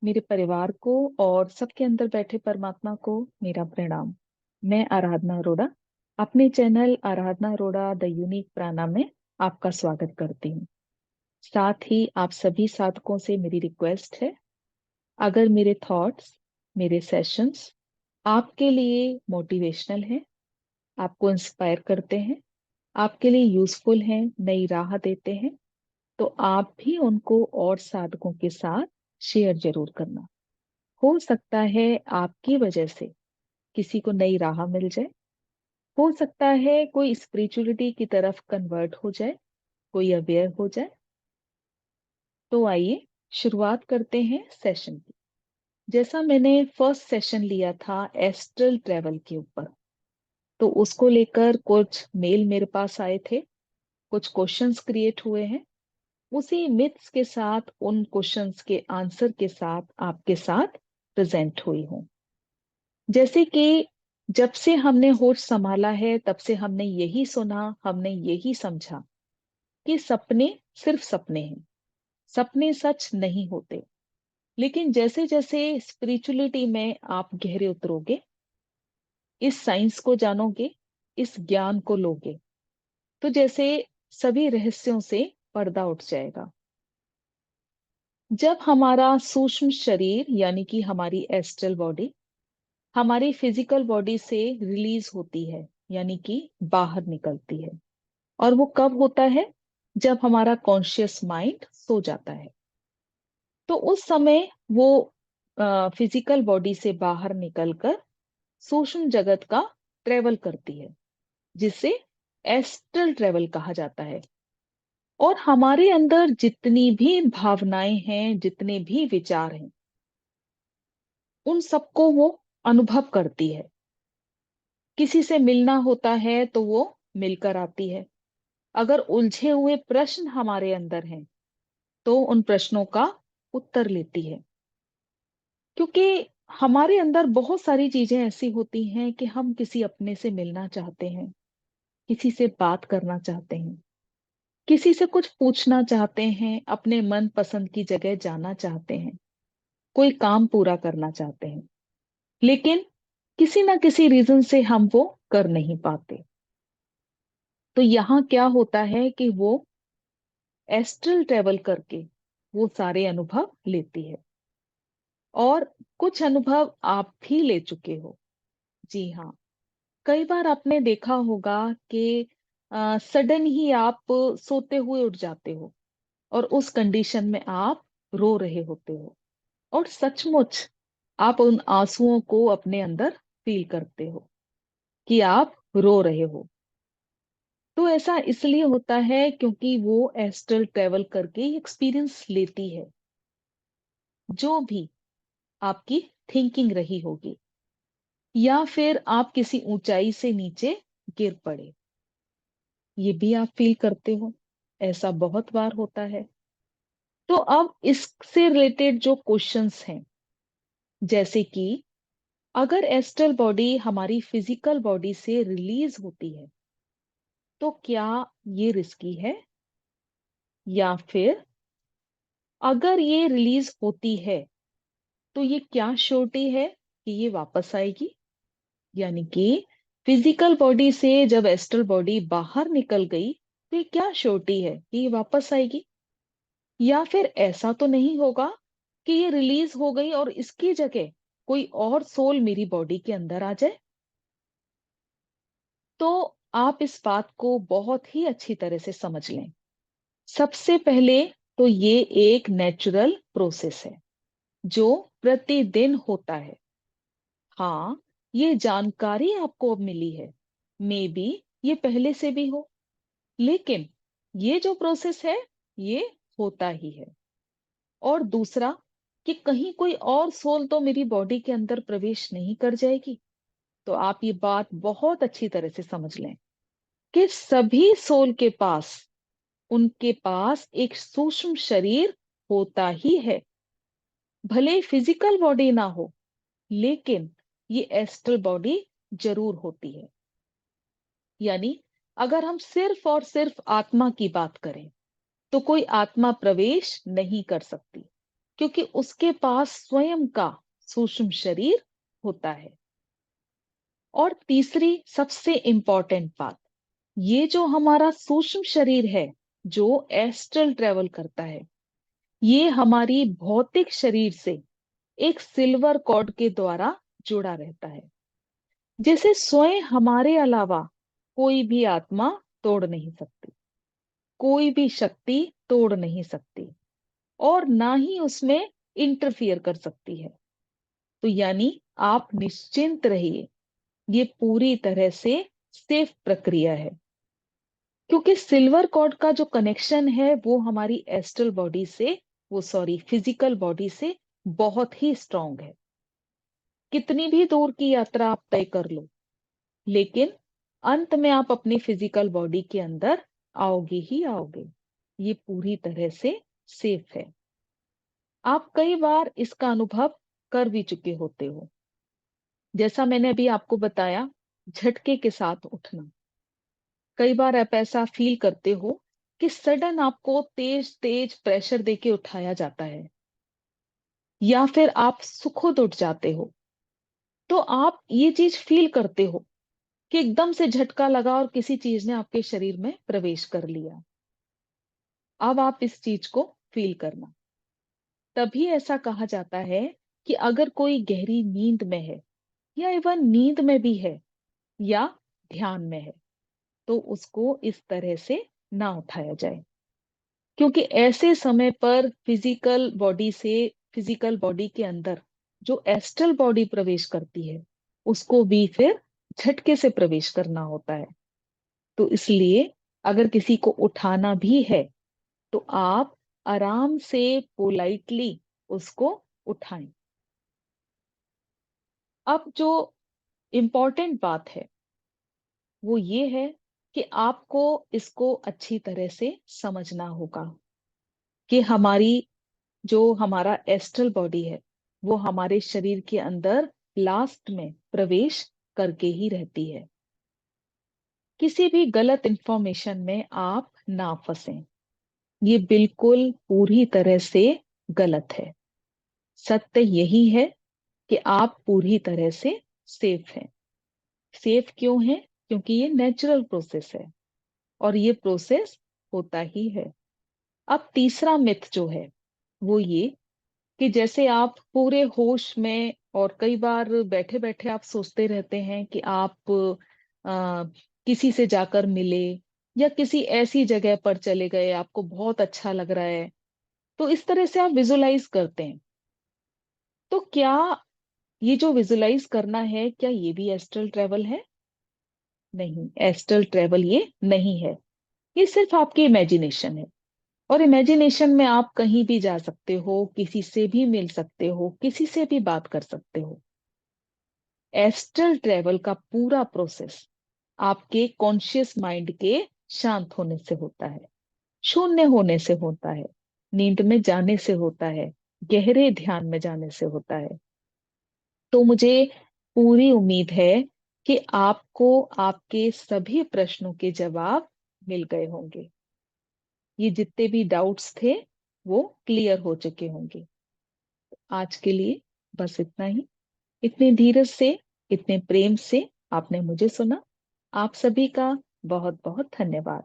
मेरे परिवार को और सबके अंदर बैठे परमात्मा को मेरा प्रणाम। मैं आराधना अरोड़ा अपने channel Aradhana Arora the unique प्राणा में आपका स्वागत करती हूँ। साथ ही आप सभी साधकों से मेरी रिक्वेस्ट है, अगर मेरे थॉट्स, मेरे सेशंस आपके लिए मोटिवेशनल हैं, आपको इंस्पायर करते हैं, आपके लिए यूजफुल हैं, नई राह देते हैं, तो आप भी उनको और साधकों के साथ शेयर जरूर करना। हो सकता है आपकी वजह से किसी को नई राह मिल जाए, हो सकता है कोई स्पिरिचुअलिटी की तरफ कन्वर्ट हो जाए, कोई अवेयर हो जाए। तो आइए शुरुआत करते हैं सेशन की। जैसा मैंने फर्स्ट सेशन लिया था एस्ट्रल ट्रेवल के ऊपर, तो उसको लेकर कुछ मेल मेरे पास आए थे, कुछ क्वेश्चंस क्रिएट हुए हैं। उसी मिथ्स के साथ, उन क्वेश्चंस के आंसर के साथ आपके साथ प्रेजेंट हुई हूं। जैसे कि जब से हमने होश संभाला है तब से हमने यही सुना, हमने यही समझा कि सपने सिर्फ सपने हैं, सपने सच नहीं होते। लेकिन जैसे जैसे स्पिरिचुअलिटी में आप गहरे उतरोगे, इस साइंस को जानोगे, इस ज्ञान को लोगे, तो जैसे सभी रहस्यों से पर्दा उठ जाएगा। जब हमारा सूक्ष्म शरीर यानी कि हमारी एस्ट्रल बॉडी हमारी फिजिकल बॉडी से रिलीज होती है, यानी कि बाहर निकलती है, और वो कब होता है? जब हमारा कॉन्शियस माइंड सो जाता है। तो उस समय वो फिजिकल बॉडी से बाहर निकलकर सूक्ष्म जगत का ट्रेवल करती है, जिसे एस्ट्रल ट्रेवल कहा जाता है। और हमारे अंदर जितनी भी भावनाएं हैं, जितने भी विचार हैं, उन सबको वो अनुभव करती है। किसी से मिलना होता है तो वो मिलकर आती है। अगर उलझे हुए प्रश्न हमारे अंदर हैं तो उन प्रश्नों का उत्तर लेती है। क्योंकि हमारे अंदर बहुत सारी चीजें ऐसी होती हैं कि हम किसी अपने से मिलना चाहते हैं, किसी से बात करना चाहते हैं, किसी से कुछ पूछना चाहते हैं, अपने मन पसंद की जगह जाना चाहते हैं, कोई काम पूरा करना चाहते हैं, लेकिन किसी ना किसी रीजन से हम वो कर नहीं पाते। तो यहाँ क्या होता है कि वो एस्ट्रल ट्रेवल करके वो सारे अनुभव लेती है। और कुछ अनुभव आप भी ले चुके हो। जी हाँ, कई बार आपने देखा होगा कि सडन ही आप सोते हुए उठ जाते हो और उस कंडीशन में आप रो रहे होते हो, और सचमुच आप उन आंसुओं को अपने अंदर फील करते हो कि आप रो रहे हो। तो ऐसा इसलिए होता है क्योंकि वो एस्ट्रल ट्रेवल करके एक्सपीरियंस लेती है, जो भी आपकी थिंकिंग रही होगी, या फिर आप किसी ऊंचाई से नीचे गिर पड़े, ये भी आप फील करते हो। ऐसा बहुत बार होता है। तो अब इससे रिलेटेड जो क्वेश्चंस हैं, जैसे कि अगर एस्ट्रल बॉडी हमारी फिजिकल बॉडी से रिलीज होती है तो क्या ये रिस्की है? या फिर अगर ये रिलीज होती है तो ये क्या श्योरिटी है कि ये वापस आएगी? यानी कि फिजिकल बॉडी से जब एस्ट्रल बॉडी बाहर निकल गई तो ये क्या श्योरिटी है कि ये वापस आएगी? या फिर ऐसा तो नहीं होगा कि ये रिलीज हो गई और इसकी जगह कोई और सोल मेरी बॉडी के अंदर आ जाए? तो आप इस बात को बहुत ही अच्छी तरह से समझ लें। सबसे पहले तो ये एक नेचुरल प्रोसेस है जो प्रतिदिन होता है। हाँ, ये जानकारी आपको अब मिली है, मे बी ये पहले से भी हो, लेकिन ये जो प्रोसेस है ये होता ही है। और दूसरा कि कहीं कोई और सोल तो मेरी बॉडी के अंदर प्रवेश नहीं कर जाएगी। तो आप ये बात बहुत अच्छी तरह से समझ लें कि सभी सोल के पास, उनके पास एक सूक्ष्म शरीर होता ही है। भले फिजिकल बॉडी ना हो, लेकिन ये एस्ट्रल बॉडी जरूर होती है। यानी अगर हम सिर्फ और सिर्फ आत्मा की बात करें तो कोई आत्मा प्रवेश नहीं कर सकती। क्योंकि उसके पास स्वयं का सूक्ष्म शरीर होता है। और तीसरी सबसे इंपॉर्टेंट बात, ये जो हमारा सूक्ष्म शरीर है जो एस्ट्रल ट्रेवल करता है, ये हमारी भौतिक शरीर से एक सिल्वर कॉर्ड के द्वारा जुड़ा रहता है। जैसे स्वयं हमारे अलावा कोई भी आत्मा तोड़ नहीं सकती, कोई भी शक्ति तोड़ नहीं सकती, और ना ही उसमें इंटरफियर कर सकती है। तो यानी आप निश्चिंत रहिए, ये पूरी तरह से सेफ प्रक्रिया है, क्योंकि सिल्वर कॉर्ड का जो कनेक्शन है वो हमारी एस्ट्रल बॉडी से, वो सॉरी फिजिकल बॉडी से बहुत ही स्ट्रांग है। कितनी भी दूर की यात्रा आप तय कर लो, लेकिन अंत में आप अपनी फिजिकल बॉडी के अंदर आओगे ही आओगे। ये पूरी तरह से सेफ है। आप कई बार इसका अनुभव कर भी चुके होते हो। जैसा मैंने अभी आपको बताया, झटके के साथ उठना। कई बार आप ऐसा फील करते हो कि सडन आपको तेज तेज प्रेशर देके उठाया जाता है, या फिर आप खुद उठ जाते हो। तो आप ये चीज फील करते हो कि एकदम से झटका लगा और किसी चीज ने आपके शरीर में प्रवेश कर लिया। अब आप इस चीज को फील करना। तभी ऐसा कहा जाता है कि अगर कोई गहरी नींद में है, या इवन नींद में भी है, या ध्यान में है, तो उसको इस तरह से ना उठाया जाए, क्योंकि ऐसे समय पर फिजिकल बॉडी के अंदर जो एस्ट्रल बॉडी प्रवेश करती है, उसको भी फिर झटके से प्रवेश करना होता है। तो इसलिए अगर किसी को उठाना भी है, तो आप आराम से पोलाइटली उसको उठाएं। अब जो इम्पोर्टेंट बात है वो ये है कि आपको इसको अच्छी तरह से समझना होगा कि हमारा एस्ट्रल बॉडी है, वो हमारे शरीर के अंदर लास्ट में प्रवेश करके ही रहती है। किसी भी गलत इंफॉर्मेशन में आप ना फंसें, ये बिल्कुल पूरी तरह से गलत है। सत्य यही है कि आप पूरी तरह से सेफ हैं। सेफ क्यों है? क्योंकि ये नेचुरल प्रोसेस है, और ये प्रोसेस होता ही है। अब तीसरा मिथ जो है वो ये कि जैसे आप पूरे होश में, और कई बार बैठे बैठे आप सोचते रहते हैं कि आप किसी से जाकर मिले, या किसी ऐसी जगह पर चले गए, आपको बहुत अच्छा लग रहा है, तो इस तरह से आप विजुलाइज करते हैं। तो क्या ये जो विजुलाइज करना है, क्या ये भी एस्ट्रल ट्रेवल है? नहीं, एस्ट्रल ट्रेवल ये नहीं है। ये सिर्फ आपकी इमेजिनेशन है। और इमेजिनेशन में आप कहीं भी जा सकते हो, किसी से भी मिल सकते हो, किसी से भी बात कर सकते हो। एस्ट्रल ट्रेवल का पूरा प्रोसेस आपके कॉन्शियस माइंड के शांत होने से होता है, शून्य होने से होता है, नींद में जाने से होता है, गहरे ध्यान में जाने से होता है। तो मुझे पूरी उम्मीद है कि आपको आपके सभी प्रश्नों के जवाब मिल गए होंगे। ये जितने भी डाउट्स थे वो क्लियर हो चुके होंगे। आज के लिए बस इतना ही। इतने धीरज से, इतने प्रेम से आपने मुझे सुना। आप सभी का बहुत बहुत धन्यवाद।